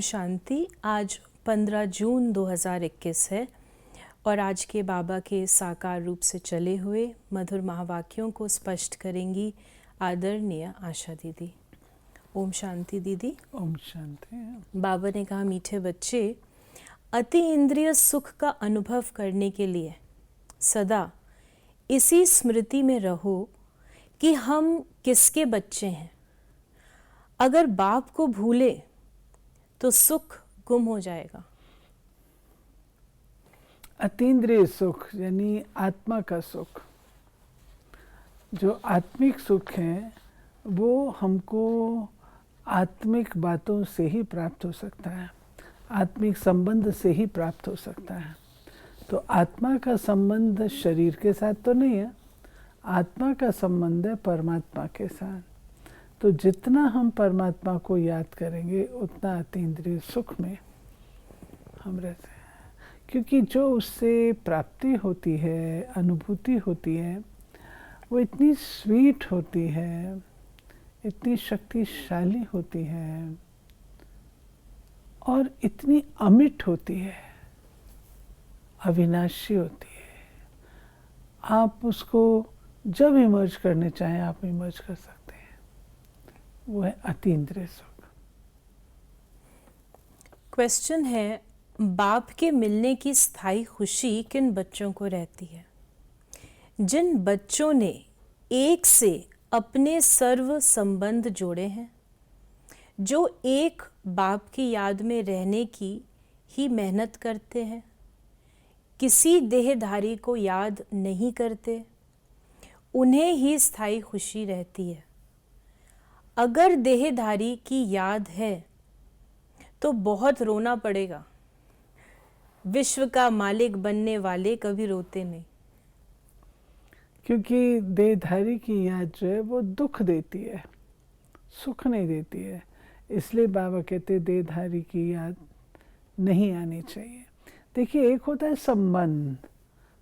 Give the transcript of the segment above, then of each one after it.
शांति। आज 15 जून 2021 है और आज के बाबा के साकार रूप से चले हुए मधुर महावाक्यों को स्पष्ट करेंगी आदरणीय आशा दीदी। ओम शांति दीदी। ओम शांति। बाबा ने कहा, मीठे बच्चे, अति इंद्रिय सुख का अनुभव करने के लिए सदा इसी स्मृति में रहो कि हम किसके बच्चे हैं। अगर बाप को भूले तो सुख गुम हो जाएगा। अतीन्द्रिय सुख यानी आत्मा का सुख, जो आत्मिक सुख है वो हमको आत्मिक बातों से ही प्राप्त हो सकता है, आत्मिक संबंध से ही प्राप्त हो सकता है। तो आत्मा का संबंध शरीर के साथ तो नहीं है, आत्मा का संबंध है परमात्मा के साथ। तो जितना हम परमात्मा को याद करेंगे उतना अतीन्द्रिय सुख में हम रहते हैं, क्योंकि जो उससे प्राप्ति होती है, अनुभूति होती है, वो इतनी स्वीट होती है, इतनी शक्तिशाली होती है और इतनी अमिट होती है, अविनाशी होती है। आप उसको जब इमर्ज करने चाहें आप इमर्ज कर सकते हैं। वो है अतीन्द्रिय सुख। क्वेश्चन है, बाप के मिलने की स्थायी खुशी किन बच्चों को रहती है? जिन बच्चों ने एक से अपने सर्व संबंध जोड़े हैं, जो एक बाप की याद में रहने की ही मेहनत करते हैं, किसी देहधारी को याद नहीं करते, उन्हें ही स्थायी खुशी रहती है। अगर देहधारी की याद है तो बहुत रोना पड़ेगा। विश्व का मालिक बनने वाले कभी रोते नहीं, क्योंकि देहधारी की याद जो है वो दुख देती है, सुख नहीं देती है। इसलिए बाबा कहते देहधारी की याद नहीं आनी चाहिए। देखिए, एक होता है संबंध,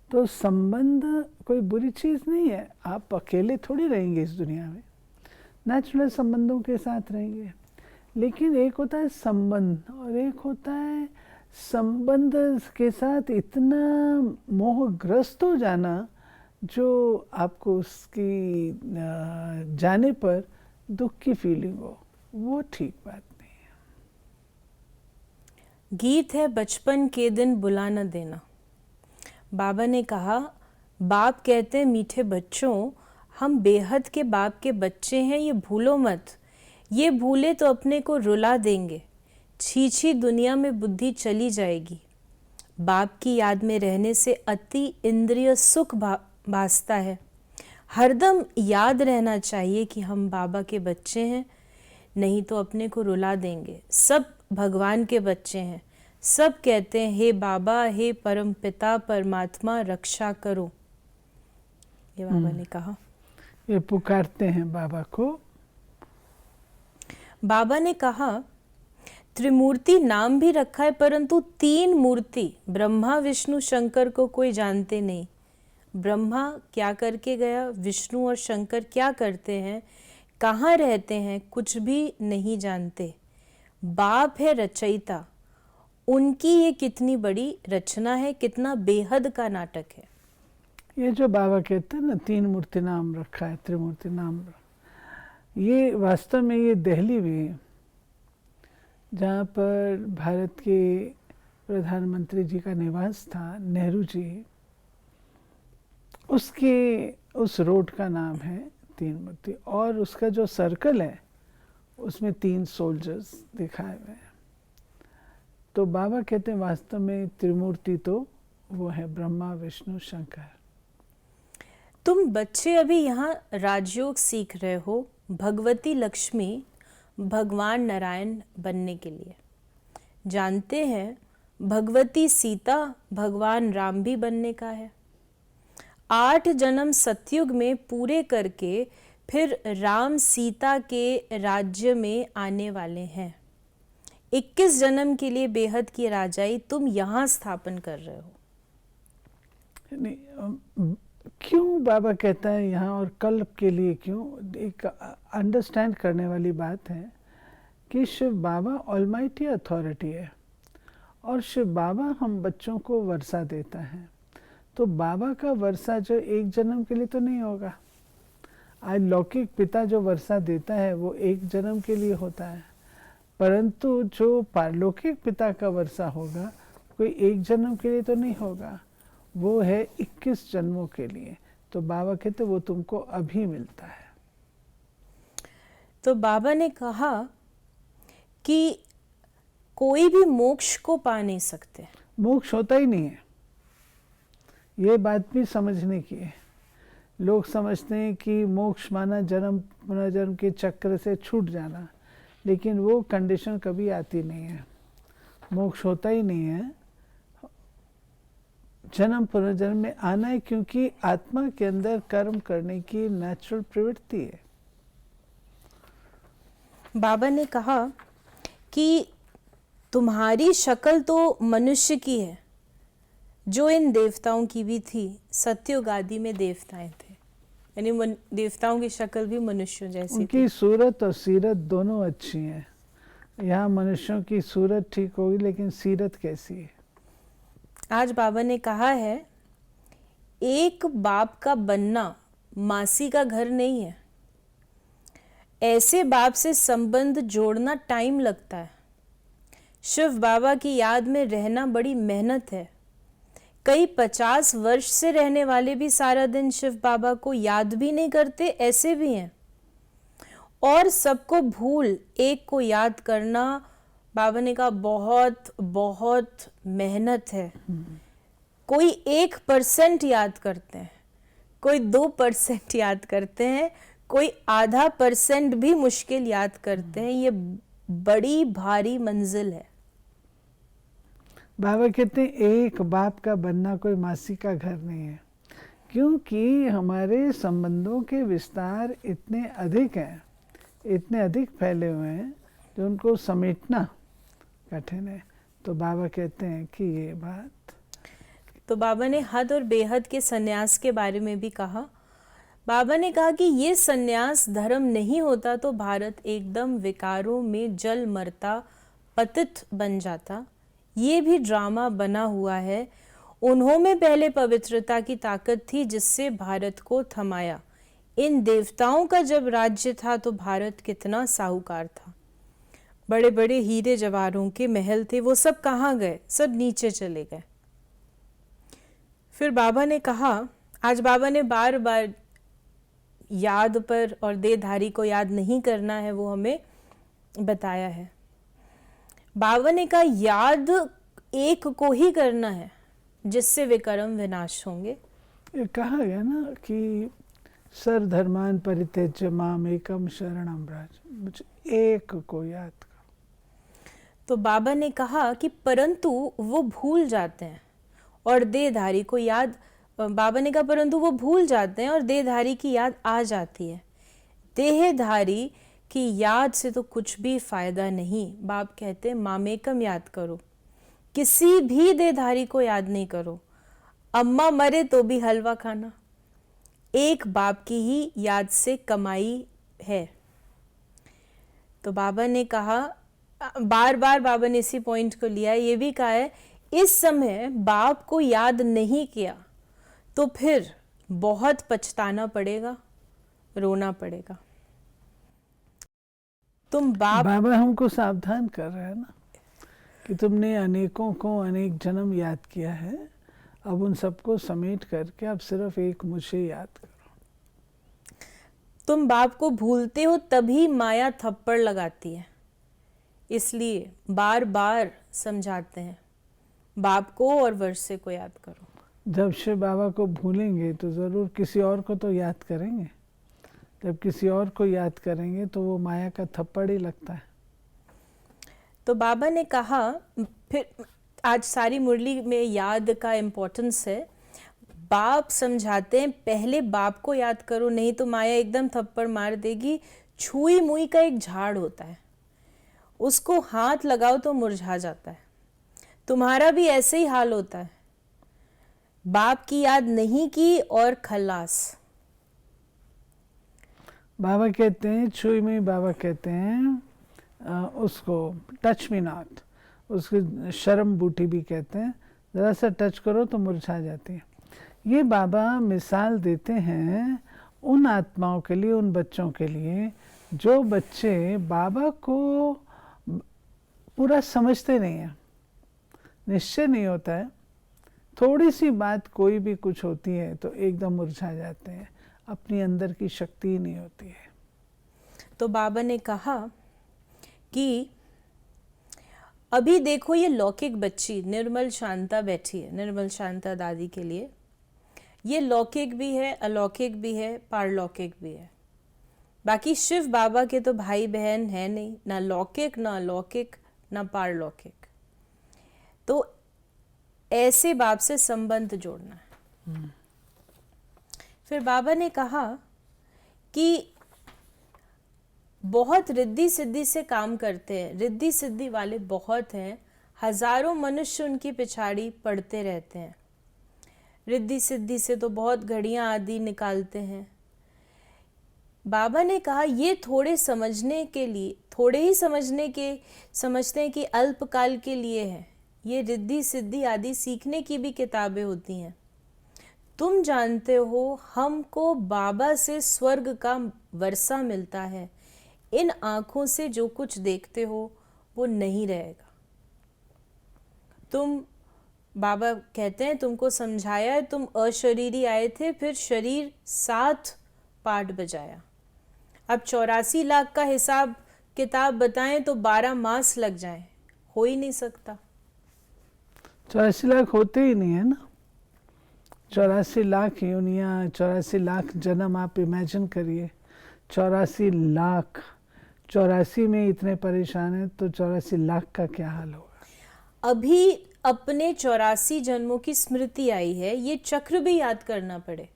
तो संबंध कोई बुरी चीज़ नहीं है। आप अकेले थोड़ी रहेंगे इस दुनिया में, नेचुरल संबंधों के साथ रहेंगे। लेकिन एक होता है संबंध और एक होता है संबंध के साथ इतना मोहग्रस्त हो जाना जो आपको उसकी जाने पर दुख की फीलिंग हो, वो ठीक बात नहीं है। गीत है बचपन के दिन बुला न देना। बाबा ने कहा, बाप कहते हैं, मीठे बच्चों, हम बेहद के बाप के बच्चे हैं, ये भूलो मत। ये भूले तो अपने को रुला देंगे। छी दुनिया में बुद्धि चली जाएगी। बाप की याद में रहने से अति इंद्रिय सुख भासता है। हरदम याद रहना चाहिए कि हम बाबा के बच्चे हैं, नहीं तो अपने को रुला देंगे। सब भगवान के बच्चे हैं। सब कहते हैं, हे बाबा, हे परम पिता परमात्मा, रक्षा करो। ये बाबा ने कहा। ये पुकारते हैं बाबा को। बाबा ने कहा, त्रिमूर्ति नाम भी रखा है, परंतु तीन मूर्ति ब्रह्मा विष्णु शंकर को कोई जानते नहीं। ब्रह्मा क्या करके गया, विष्णु और शंकर क्या करते हैं, कहाँ रहते हैं, कुछ भी नहीं जानते। बाप है रचयिता, उनकी ये कितनी बड़ी रचना है, कितना बेहद का नाटक है। ये जो बाबा कहते हैं ना, तीन मूर्ति नाम रखा है, त्रिमूर्ति नाम, ये वास्तव में ये दिल्ली भी है, जहाँ पर भारत के प्रधानमंत्री जी का निवास था, नेहरू जी, उसके उस रोड का नाम है तीन मूर्ति। और उसका जो सर्कल है उसमें तीन सोल्जर्स दिखाए हुए हैं। तो बाबा कहते हैं वास्तव में त्रिमूर्ति तो वो है ब्रह्मा विष्णु शंकर। तुम बच्चे अभी यहाँ राजयोग सीख रहे हो, भगवती लक्ष्मी भगवान नारायण बनने के लिए। जानते हैं, भगवती सीता भगवान राम भी बनने का है। 8 जन्म सतयुग में पूरे करके फिर राम सीता के राज्य में आने वाले हैं। 21 जन्म के लिए बेहद की राजाई तुम यहाँ स्थापन कर रहे हो। नहीं, क्यों बाबा कहता है यहाँ और कल्प के लिए क्यों? एक अंडरस्टैंड करने वाली बात है कि शिव बाबा ऑलमाइटी अथॉरिटी है और शिव बाबा हम बच्चों को वर्षा देता है। तो बाबा का वर्षा जो एक जन्म के लिए तो नहीं होगा। आज लौकिक पिता जो वर्षा देता है वो एक जन्म के लिए होता है, परंतु जो पारलौकिक पिता का वर्षा होगा कोई एक जन्म के लिए तो नहीं होगा, वो है 21 जन्मों के लिए। तो बाबा कहते वो तुमको अभी मिलता है। तो बाबा ने कहा कि कोई भी मोक्ष को पा नहीं सकते। मोक्ष होता ही नहीं है, ये बात भी समझने की है। लोग समझते हैं कि मोक्ष माना जन्म पुनर्जन्म के चक्र से छूट जाना, लेकिन वो कंडीशन कभी आती नहीं है। मोक्ष होता ही नहीं है, जन्म पुनर्जन्म में आना है, क्योंकि आत्मा के अंदर कर्म करने की नेचुरल प्रवृत्ति है। बाबा ने कहा कि तुम्हारी शक्ल तो मनुष्य की है, जो इन देवताओं की भी थी। सत्ययुग आदि में देवताएं थे, यानी देवताओं की शक्ल भी मनुष्यों जैसी उनकी थी। सूरत और सीरत दोनों अच्छी हैं। यहाँ मनुष्यों की सूरत ठीक होगी, लेकिन सीरत कैसी है? आज बाबा ने कहा है, एक बाप का बनना मासी का घर नहीं है। ऐसे बाप से संबंध जोड़ना टाइम लगता है। शिव बाबा की याद में रहना बड़ी मेहनत है। कई 50 वर्ष से रहने वाले भी सारा दिन शिव बाबा को याद भी नहीं करते, ऐसे भी हैं। और सबको भूल एक को याद करना, बाबा ने कहा, बहुत बहुत मेहनत है। कोई 1% याद करते हैं, कोई 2% याद करते हैं, कोई आधा % भी मुश्किल याद करते हैं। ये बड़ी भारी मंजिल है। बाबा कहते हैं एक बाप का बनना कोई मासी का घर नहीं है, क्योंकि हमारे संबंधों के विस्तार इतने अधिक हैं, इतने अधिक फैले हुए हैं, जो उनको समेटना कठिन है। तो बाबा कहते हैं कि ये बात। तो बाबा ने हद और बेहद के सन्यास के बारे में भी कहा। बाबा ने कहा कि ये सन्यास धर्म नहीं होता तो भारत एकदम विकारों में जल मरता, पतित बन जाता। ये भी ड्रामा बना हुआ है। उन्हों में पहले पवित्रता की ताकत थी जिससे भारत को थमाया। इन देवताओं का जब राज्य था तो भारत कितना साहूकार था। बड़े बड़े हीरे जवाहरों के महल थे, वो सब कहाँ गए? सब नीचे चले गए। फिर बाबा ने कहा, आज बाबा ने बार बार याद पर और देहधारी को याद नहीं करना है, वो हमें बताया है। बाबा ने कहा याद एक को ही करना है जिससे विकर्म विनाश होंगे। ये कहा गया ना कि सर्वधर्मान परित्यज्य माम एकम शरणम व्रज, मुझे एक को याद करो। तो बाबा ने कहा कि परंतु वो भूल जाते हैं और देहधारी को याद, बाबा ने कहा परंतु वो भूल जाते हैं और देहधारी की याद आ जाती है। देहधारी की याद से तो कुछ भी फायदा नहीं। बाप कहते हैं मामेकम याद करो, किसी भी देहधारी को याद नहीं करो। अम्मा मरे तो भी हलवा खाना, एक बाप की ही याद से कमाई है। तो बाबा ने कहा, बार बार बाबा ने इसी पॉइंट को लिया, ये भी कहा है इस समय बाप को याद नहीं किया तो फिर बहुत पछताना पड़ेगा, रोना पड़ेगा। तुम बाबा हमको सावधान कर रहे हैं ना कि तुमने अनेकों को अनेक जन्म याद किया है, अब उन सबको समेट करके अब सिर्फ एक मुझे याद करो। तुम बाप को भूलते हो तभी माया थप्पड़ लगाती है, इसलिए बार बार समझाते हैं बाप को और वर्षे को याद करो। जब शिव बाबा को भूलेंगे तो ज़रूर किसी और को तो याद करेंगे। जब किसी और को याद करेंगे तो वो माया का थप्पड़ ही लगता है। तो बाबा ने कहा, फिर आज सारी मुरली में याद का इम्पोर्टेंस है। बाप समझाते हैं पहले बाप को याद करो, नहीं तो माया एकदम थप्पड़ मार देगी। छुई मुई का एक झाड़ होता है, उसको हाथ लगाओ तो मुरझा जाता है। तुम्हारा भी ऐसे ही हाल होता है, बाप की याद नहीं की और खल्लास। बाबा कहते हैं, छुई में बाबा कहते हैं उसको टच मी नॉट, उसको शर्म बूटी भी कहते हैं, ज़रा सा टच करो तो मुरझा जाती है। ये बाबा मिसाल देते हैं उन आत्माओं के लिए, उन बच्चों के लिए जो बच्चे बाबा को पूरा समझते नहीं हैं, निश्चय नहीं होता है, थोड़ी सी बात कोई भी कुछ होती है तो एकदम मुरझा जाते हैं, अपनी अंदर की शक्ति ही नहीं होती है। तो बाबा ने कहा कि अभी देखो ये लौकिक बच्ची निर्मल शांता बैठी है, निर्मल शांता दादी के लिए ये लौकिक भी है, अलौकिक भी है, पारलौकिक भी है। बाकी शिव बाबा के तो भाई बहन है नहीं, ना लौकिक ना अलौकिक ना पारलौकिक। तो ऐसे बाप से संबंध जोड़ना है। फिर बाबा ने कहा कि बहुत रिद्धि सिद्धि से काम करते हैं, रिद्धि सिद्धि वाले बहुत हैं, हजारों मनुष्य उनकी पिछाड़ी पड़ते रहते हैं। रिद्धि सिद्धि से तो बहुत घड़ियां आदि निकालते हैं। बाबा ने कहा ये थोड़े समझने के लिए, थोड़े ही समझते हैं कि अल्पकाल के लिए है। ये रिद्धि सिद्धि आदि सीखने की भी किताबें होती हैं। तुम जानते हो हमको बाबा से स्वर्ग का वर्षा मिलता है। इन आँखों से जो कुछ देखते हो वो नहीं रहेगा। तुम, बाबा कहते हैं, तुमको समझाया है, तुम अशरीरी आए थे, फिर शरीर 7 पाठ बजाया। अब 84 लाख का हिसाब किताब बताएं तो 12 मास लग जाएं, हो ही नहीं सकता। 84 लाख होते ही नहीं है ना। 84 लाख योनियाँ, 84 लाख जन्म आप इमेजिन करिए। 84 लाख, 84 में इतने परेशान हैं तो 84 लाख का क्या हाल होगा। अभी अपने 84 जन्मों की स्मृति आई है, ये चक्र भी याद करना पड़े।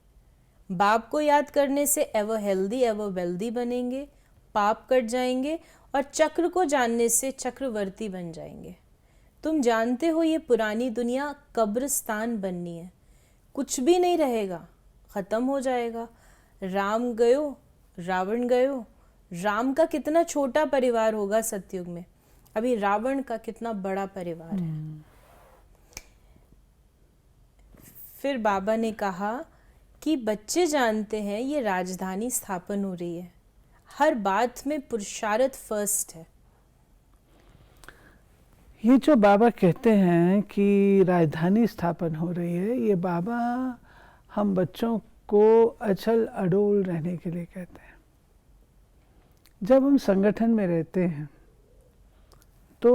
बाप को याद करने से एवर हेल्दी एवर वेल्दी बनेंगे, पाप कट जाएंगे, और चक्र को जानने से चक्रवर्ती बन जाएंगे। तुम जानते हो ये पुरानी दुनिया कब्रिस्तान बननी है, कुछ भी नहीं रहेगा, खत्म हो जाएगा। राम गयो, रावण गयो। राम का कितना छोटा परिवार होगा सतयुग में, अभी रावण का कितना बड़ा परिवार है। फिर बाबा ने कहा कि बच्चे जानते हैं ये राजधानी स्थापन हो रही है, हर बात में पुरुषार्थ फर्स्ट है। ये जो बाबा कहते हैं कि राजधानी स्थापन हो रही है, ये बाबा हम बच्चों को अचल अडोल रहने के लिए कहते हैं। जब हम संगठन में रहते हैं तो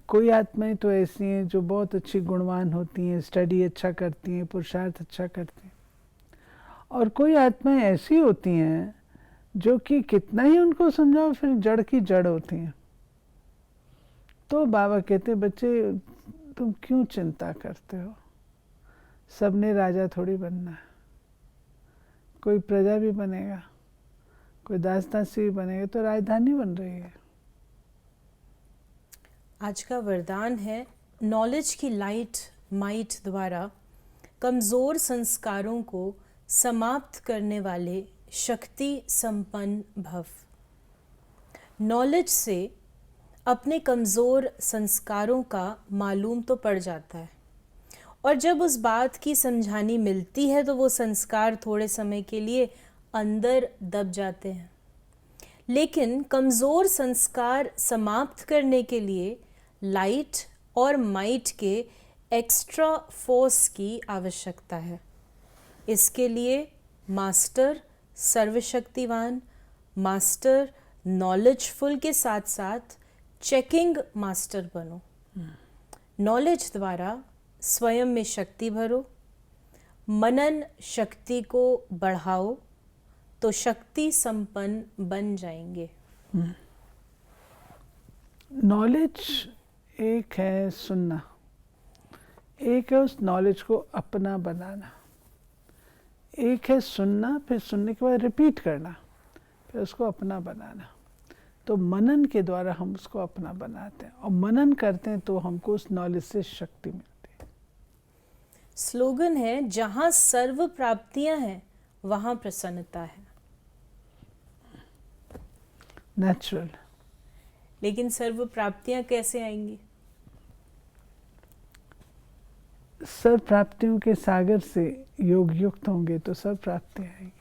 कोई आत्माएं तो ऐसी हैं जो बहुत अच्छी गुणवान होती हैं, स्टडी अच्छा करती हैं, पुरुषार्थ अच्छा करती हैं, और कोई आत्माएं ऐसी होती हैं जो कि कितना ही उनको समझाओ फिर जड़ की जड़ होती हैं। तो बाबा कहते हैं बच्चे तुम क्यों चिंता करते हो, सबने राजा थोड़ी बनना है, कोई प्रजा भी बनेगा, कोई दास दासी भी बनेगा, तो राजधानी बन रही है। आज का वरदान है नॉलेज की लाइट माइट द्वारा कमज़ोर संस्कारों को समाप्त करने वाले शक्ति संपन्न भव। नॉलेज से अपने कमज़ोर संस्कारों का मालूम तो पड़ जाता है, और जब उस बात की समझानी मिलती है तो वो संस्कार थोड़े समय के लिए अंदर दब जाते हैं। लेकिन कमज़ोर संस्कार समाप्त करने के लिए लाइट और माइट के एक्स्ट्रा फोर्स की आवश्यकता है। इसके लिए मास्टर सर्वशक्तिवान, मास्टर नॉलेजफुल के साथ साथ चेकिंग मास्टर बनो। नॉलेज द्वारा स्वयं में शक्ति भरो, मनन शक्ति को बढ़ाओ, तो शक्ति संपन्न बन जाएंगे। नॉलेज एक है सुनना, एक है उस नॉलेज को अपना बनाना। एक है सुनना, फिर सुनने के बाद रिपीट करना, फिर उसको अपना बनाना। तो मनन के द्वारा हम उसको अपना बनाते हैं, और मनन करते हैं तो हमको उस नॉलेज से शक्ति मिलती है। स्लोगन है जहाँ सर्व प्राप्तियां हैं वहाँ प्रसन्नता है। नेचुरल। लेकिन सर्व प्राप्तियां कैसे आएंगी? सर्व प्राप्तियों के सागर से योग युक्त होंगे तो सर्व प्राप्ति आएगी।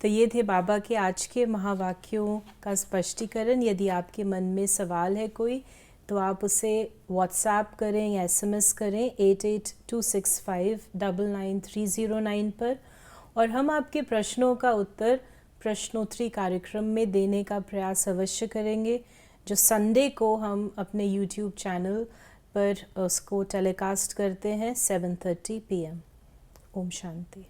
तो ये थे बाबा के आज के महावाक्यों का स्पष्टीकरण। यदि आपके मन में सवाल है कोई तो आप उसे व्हाट्सएप करें या एसएमएस करें 8826599309 पर, और हम आपके प्रश्नों का उत्तर प्रश्नोत्तरी कार्यक्रम में देने का प्रयास अवश्य करेंगे, जो संडे को हम अपने यूट्यूब चैनल पर उसको टेलीकास्ट करते हैं 7:30 PM। ओम शांति।